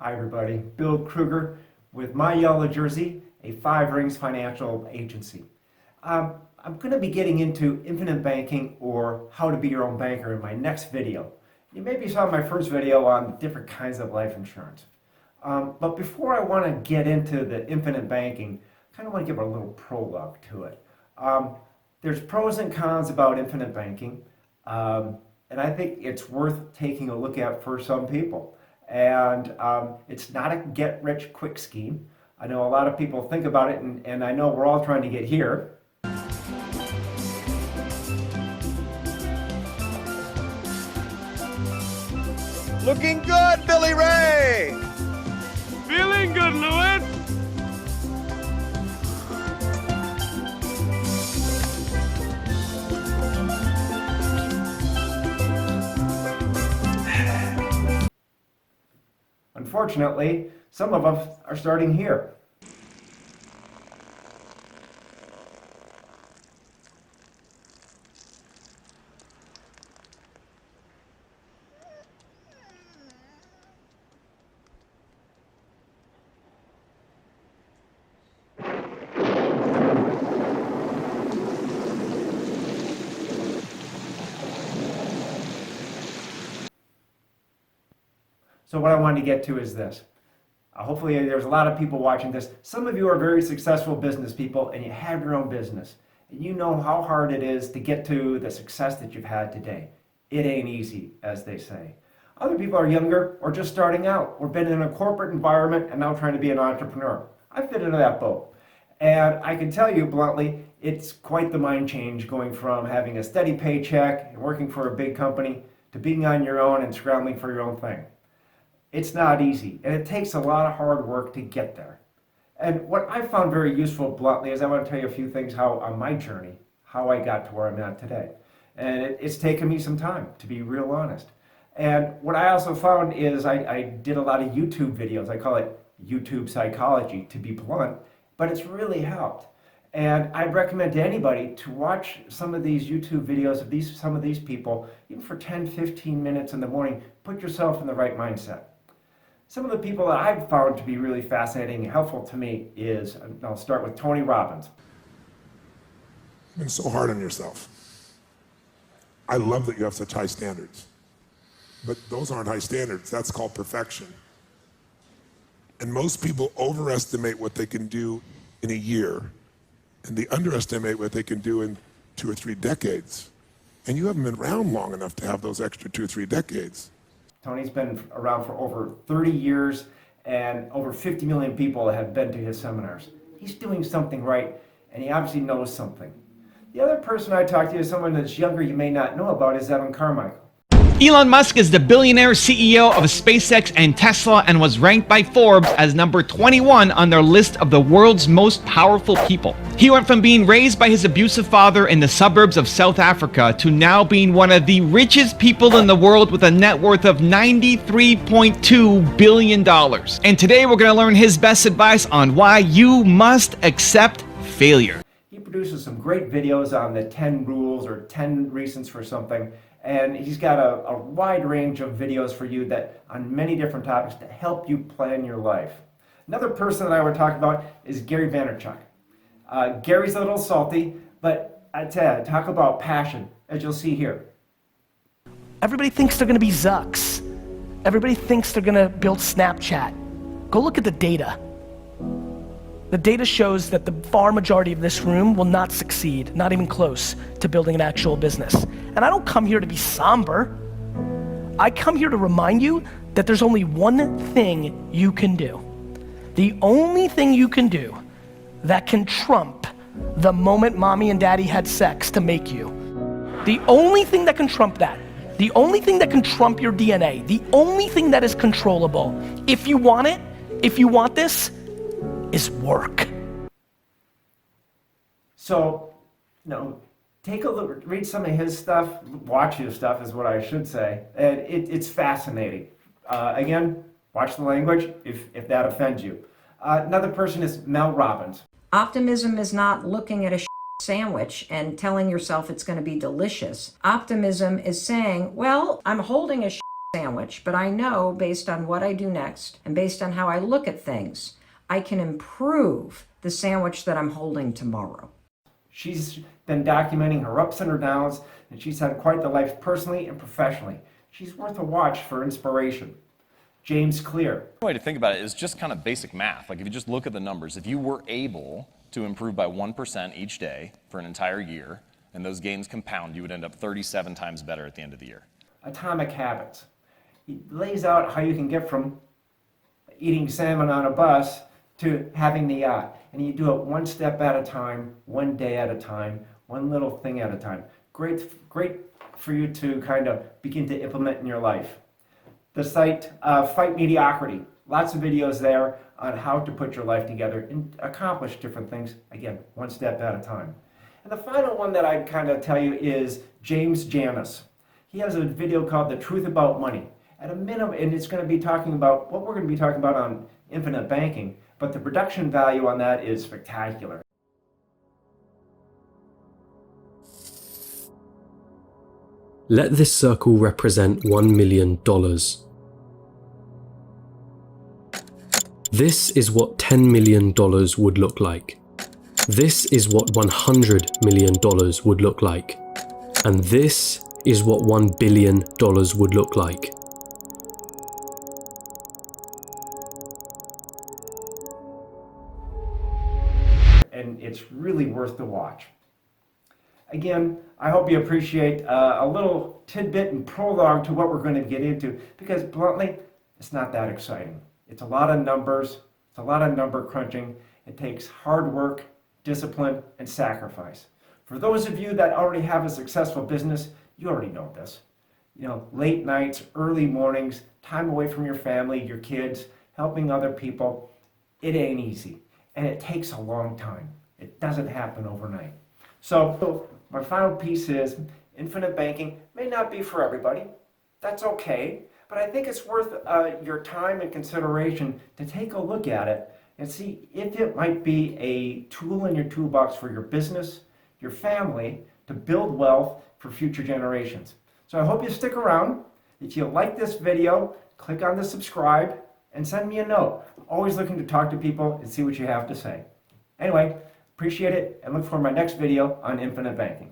Hi everybody, Bill Kruger with My Yellow Jersey, a Five Rings financial agency. I'm going to be getting into infinite banking or how to be your own banker in my next video. You maybe saw my first video on different kinds of life insurance. But before I want to get into the infinite banking, I kind of want to give a little prologue to it. There's pros and cons about infinite banking, and I think it's worth taking a look at for some people. And it's not a get-rich-quick scheme. I know a lot of people think about it, and I know we're all trying to get here. Looking good, Billy Ray! Feeling good, Louis! Unfortunately, some of us are starting here. So what I wanted to get to is this. Hopefully there's a lot of people watching this. Some of you are very successful business people and you have your own business. And you know how hard it is to get to the success that you've had today. It ain't easy, as they say. Other people are younger or just starting out or been in a corporate environment and now trying to be an entrepreneur. I fit into that boat. And I can tell you bluntly, it's quite the mind change going from having a steady paycheck and working for a big company to being on your own and scrambling for your own thing. It's not easy, and it takes a lot of hard work to get there. And what I found very useful, bluntly, is I want to tell you a few things how on my journey, how I got to where I'm at today. And it's taken me some time, to be real honest. And what I also found is I did a lot of YouTube videos. I call it YouTube psychology, to be blunt, but it's really helped. And I'd recommend to anybody to watch some of these YouTube videos of some of these people, even for 10, 15 minutes in the morning. Put yourself in the right mindset. Some of the people that I've found to be really fascinating and helpful to me is, I'll start with Tony Robbins. You've been so hard on yourself. I love that you have such high standards. But those aren't high standards. That's called perfection. And most people overestimate what they can do in a year, and they underestimate what they can do in 2 or 3 decades. And you haven't been around long enough to have those extra 2 or 3 decades. Tony's been around for over 30 years, and over 50 million people have been to his seminars. He's doing something right, and he obviously knows something. The other person I talked to is someone that's younger you may not know about, is Evan Carmichael. Elon Musk is the billionaire CEO of SpaceX and Tesla and was ranked by Forbes as number 21 on their list of the world's most powerful people. He went from being raised by his abusive father in the suburbs of South Africa to now being one of the richest people in the world with a net worth of $93.2 billion. And today we're going to learn his best advice on why you must accept failure. He produces some great videos on the 10 rules or 10 reasons for something. And he's got a wide range of videos for you that on many different topics to help you plan your life. Another person that I would talk about is Gary Vaynerchuk. Gary's a little salty, but I tell you, talk about passion, as you'll see here. Everybody thinks they're gonna be Zucks. Everybody thinks they're gonna build Snapchat. Go look at the data. The data shows that the far majority of this room will not succeed, not even close to building an actual business. And I don't come here to be somber. I come here to remind you that there's only one thing you can do. The only thing you can do that can trump the moment mommy and daddy had sex to make you. The only thing that can trump that, the only thing that can trump your DNA, the only thing that is controllable, if you want it, if you want this, is work. So, take a look, read some of his stuff, watch his stuff is what I should say, and it's fascinating. Again, watch the language if that offends you. Another person is Mel Robbins. Optimism is not looking at a sandwich and telling yourself it's going to be delicious. Optimism is saying, well, I'm holding a sandwich, but I know based on what I do next and based on how I look at things, I can improve the sandwich that I'm holding tomorrow. She's been documenting her ups and her downs, and she's had quite the life personally and professionally. She's worth a watch for inspiration. James Clear. The way to think about it is just kind of basic math. Like if you just look at the numbers, if you were able to improve by 1% each day for an entire year, and those gains compound, you would end up 37 times better at the end of the year. Atomic Habits. He lays out how you can get from eating salmon on a bus to having the yacht. And you do it one step at a time, one day at a time, one little thing at a time. Great for you to kind of begin to implement in your life. The site Fight Mediocrity. Lots of videos there on how to put your life together and accomplish different things, again, one step at a time. And the final one that I'd kind of tell you is James Janis. He has a video called The Truth About Money. At a minimum, and it's going to be talking about what we're going to be talking about on infinite banking, but the production value on that is spectacular. Let this circle represent $1 million. This is what $10 million would look like. This is what $100 million would look like. And this is what $1 billion would look like. And it's really worth the watch. Again, I hope you appreciate a little tidbit and prologue to what we're going to get into, because bluntly, it's not that exciting. It's a lot of numbers, it's a lot of number crunching. It takes hard work, discipline, and sacrifice. For those of you that already have a successful business, you already know this. You know, late nights, early mornings, time away from your family, your kids, helping other people, it ain't easy. And it takes a long time. It doesn't happen overnight. So my final piece is infinite banking may not be for everybody. That's okay. But I think it's worth your time and consideration to take a look at it and see if it might be a tool in your toolbox for your business, your family, to build wealth for future generations. So I hope you stick around. If you like this video, click on the subscribe and send me a note. Always looking to talk to people and see what you have to say. Anyway, appreciate it and look for my next video on infinite banking.